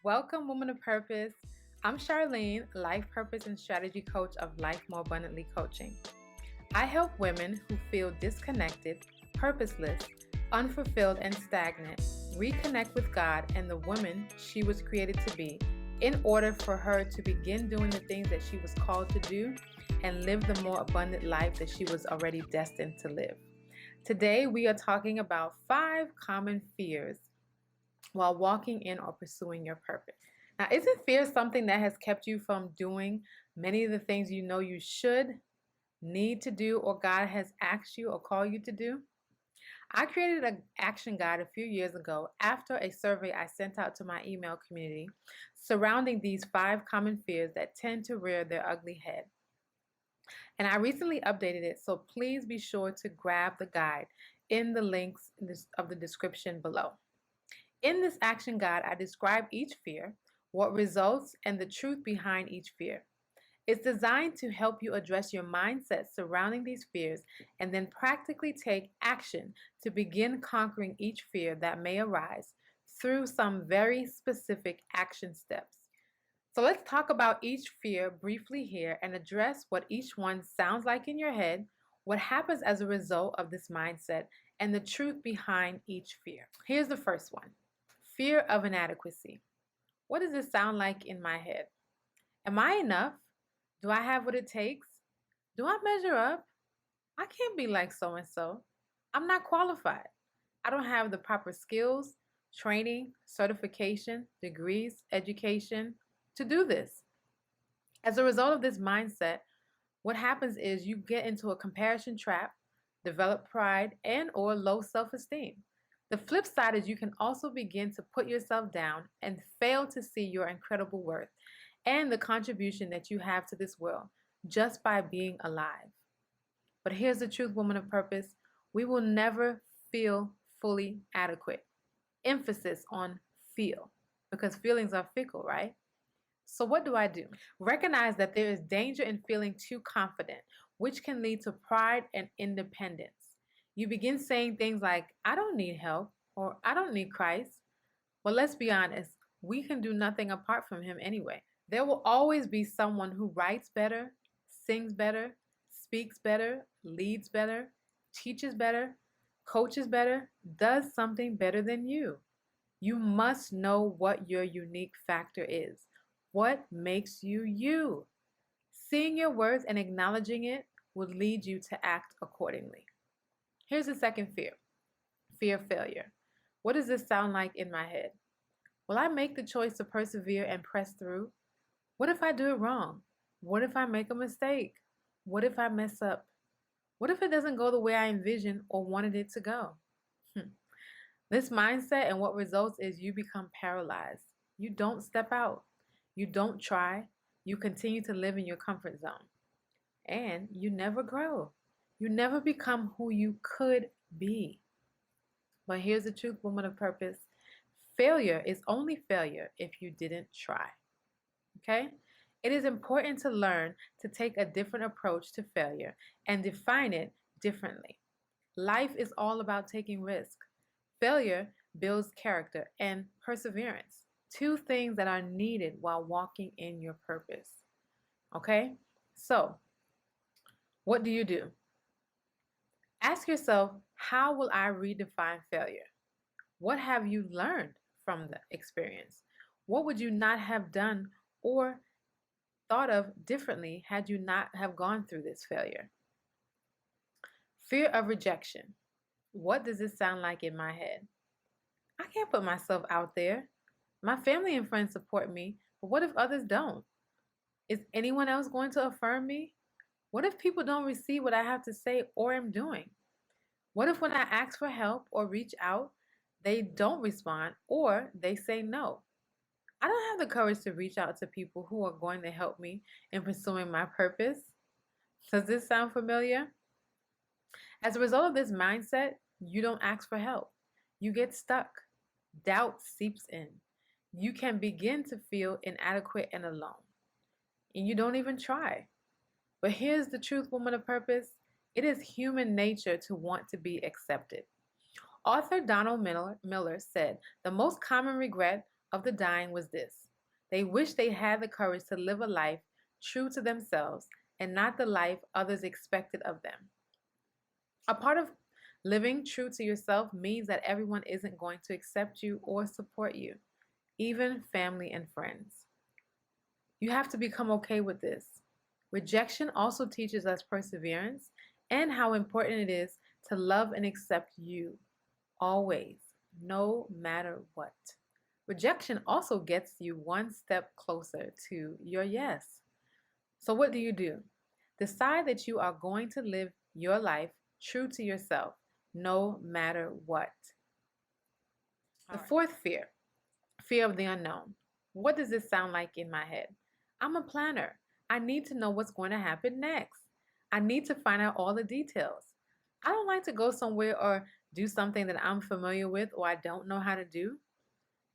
Welcome, Woman of Purpose. I'm Charlene, life purpose and strategy coach of Life More Abundantly Coaching. I help women who feel disconnected, purposeless, unfulfilled, and stagnant reconnect with God and the woman she was created to be in order for her to begin doing the things that she was called to do and live the more abundant life that she was already destined to live. Today, we are talking about 5 common fears while walking in or pursuing your purpose. Now, isn't fear something that has kept you from doing many of the things you know you should, need to do, or God has asked you or called you to do? I created an action guide a few years ago after a survey I sent out to my email community surrounding these 5 common fears that tend to rear their ugly head. And I recently updated it, so please be sure to grab the guide in the links of the description below. In this action guide, I describe each fear, what results, and the truth behind each fear. It's designed to help you address your mindset surrounding these fears and then practically take action to begin conquering each fear that may arise through some very specific action steps. So let's talk about each fear briefly here and address what each one sounds like in your head, what happens as a result of this mindset, and the truth behind each fear. Here's the first one. Fear of inadequacy. What does this sound like in my head? Am I enough? Do I have what it takes? Do I measure up? I can't be like so and so. I'm not qualified. I don't have the proper skills, training, certification, degrees, education to do this. As a result of this mindset, what happens is you get into a comparison trap, develop pride and or low self-esteem. The flip side is you can also begin to put yourself down and fail to see your incredible worth and the contribution that you have to this world just by being alive. But here's the truth, woman of purpose. We will never feel fully adequate. Emphasis on feel, because feelings are fickle, right? So what do I do? Recognize that there is danger in feeling too confident, which can lead to pride and independence. You begin saying things like, I don't need help, or I don't need Christ. Well, let's be honest, we can do nothing apart from Him anyway. There will always be someone who writes better, sings better, speaks better, leads better, teaches better, coaches better, does something better than you. You must know what your unique factor is. What makes you you? Seeing your worth and acknowledging it will lead you to act accordingly. Here's the second fear. Fear of failure. What does this sound like in my head? Will I make the choice to persevere and press through? What if I do it wrong? What if I make a mistake? What if I mess up? What if it doesn't go the way I envisioned or wanted it to go? This mindset and what results is you become paralyzed. You don't step out. You don't try. You continue to live in your comfort zone. And you never grow. You never become who you could be. But here's the truth, woman of purpose. Failure is only failure if you didn't try. Okay? It is important to learn to take a different approach to failure and define it differently. Life is all about taking risk. Failure builds character and perseverance, 2 things that are needed while walking in your purpose. Okay? So, what do? Ask yourself, how will I redefine failure? What have you learned from the experience? What would you not have done or thought of differently had you not have gone through this failure? Fear of rejection. What does this sound like in my head? I can't put myself out there. My family and friends support me, but what if others don't? Is anyone else going to affirm me? What if people don't receive what I have to say or am doing? What if when I ask for help or reach out, they don't respond or they say no? I don't have the courage to reach out to people who are going to help me in pursuing my purpose. Does this sound familiar? As a result of this mindset, you don't ask for help. You get stuck. Doubt seeps in. You can begin to feel inadequate and alone. And you don't even try. But here's the truth, woman of purpose. It is human nature to want to be accepted. Author Donald Miller said, the most common regret of the dying was this: they wished they had the courage to live a life true to themselves and not the life others expected of them. A part of living true to yourself means that everyone isn't going to accept you or support you, even family and friends. You have to become okay with this. Rejection also teaches us perseverance and how important it is to love and accept you always, no matter what. Rejection also gets you one step closer to your yes. So, what do? Decide that you are going to live your life true to yourself, no matter what. The fourth fear, fear of the unknown. What does this sound like in my head? I'm a planner. I need to know what's going to happen next. I need to find out all the details. I don't like to go somewhere or do something that I'm familiar with or I don't know how to do.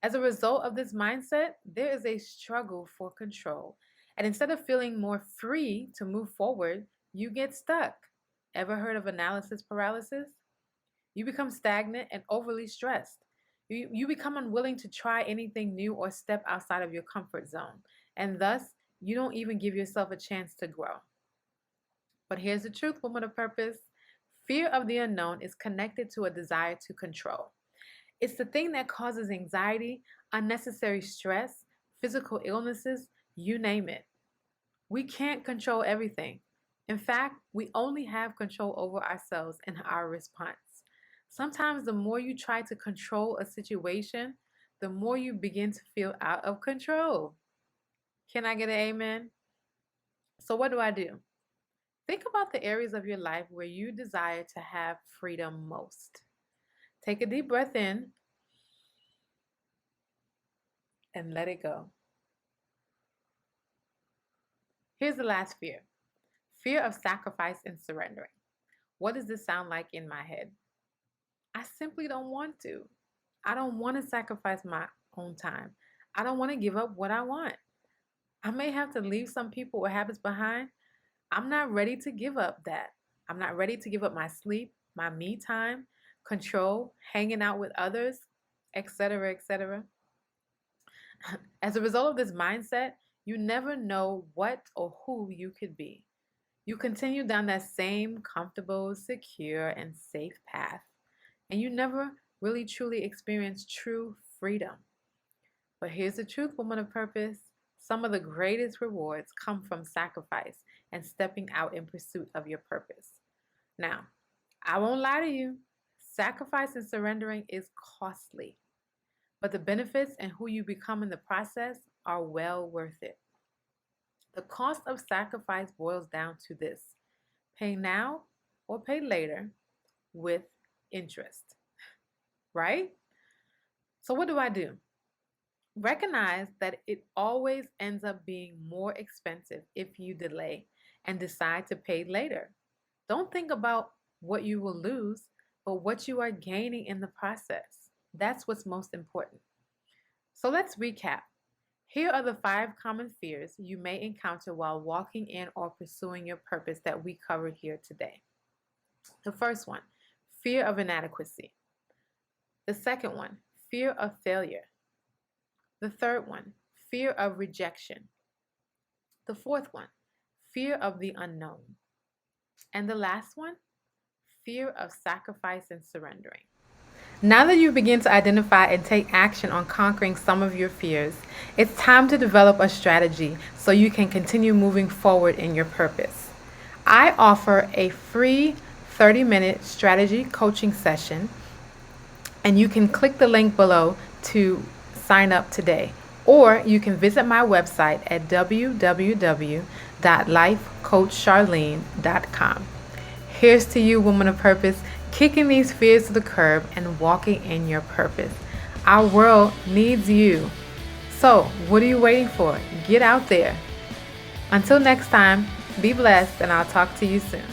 As a result of this mindset, there is a struggle for control. And instead of feeling more free to move forward, you get stuck. Ever heard of analysis paralysis? You become stagnant and overly stressed. You become unwilling to try anything new or step outside of your comfort zone. And thus, you don't even give yourself a chance to grow. But here's the truth, woman of purpose. Fear of the unknown is connected to a desire to control. It's the thing that causes anxiety, unnecessary stress, physical illnesses, you name it. We can't control everything. In fact, we only have control over ourselves and our response. Sometimes the more you try to control a situation, the more you begin to feel out of control. Can I get an amen? So what do? Think about the areas of your life where you desire to have freedom most. Take a deep breath in and let it go. Here's the last fear. Fear of sacrifice and surrendering. What does this sound like in my head? I simply don't want to. I don't want to sacrifice my own time. I don't want to give up what I want. I may have to leave some people or habits behind. I'm not ready to give up that. I'm not ready to give up my sleep, my me time, control, hanging out with others, etc., etc. As a result of this mindset, you never know what or who you could be. You continue down that same comfortable, secure, and safe path, and you never really truly experience true freedom. But here's the truth, woman of purpose. Some of the greatest rewards come from sacrifice and stepping out in pursuit of your purpose. Now, I won't lie to you. Sacrifice and surrendering is costly, but the benefits and who you become in the process are well worth it. The cost of sacrifice boils down to this: pay now or pay later with interest, right? So what do? Recognize that it always ends up being more expensive if you delay and decide to pay later. Don't think about what you will lose, but what you are gaining in the process. That's what's most important. So let's recap. Here are the 5 common fears you may encounter while walking in or pursuing your purpose that we covered here today. The first one, fear of inadequacy. The second one, fear of failure. The third one, fear of rejection. The fourth one, fear of the unknown. And the last one, fear of sacrifice and surrendering. Now that you begin to identify and take action on conquering some of your fears, it's time to develop a strategy so you can continue moving forward in your purpose. I offer a free 30-minute strategy coaching session, and you can click the link below to sign up today, or you can visit my website at www.lifecoachcharlene.com. Here's to you, woman of purpose, kicking these fears to the curb and walking in your purpose. Our world needs you. So, what are you waiting for? Get out there. Until next time, be blessed, and I'll talk to you soon.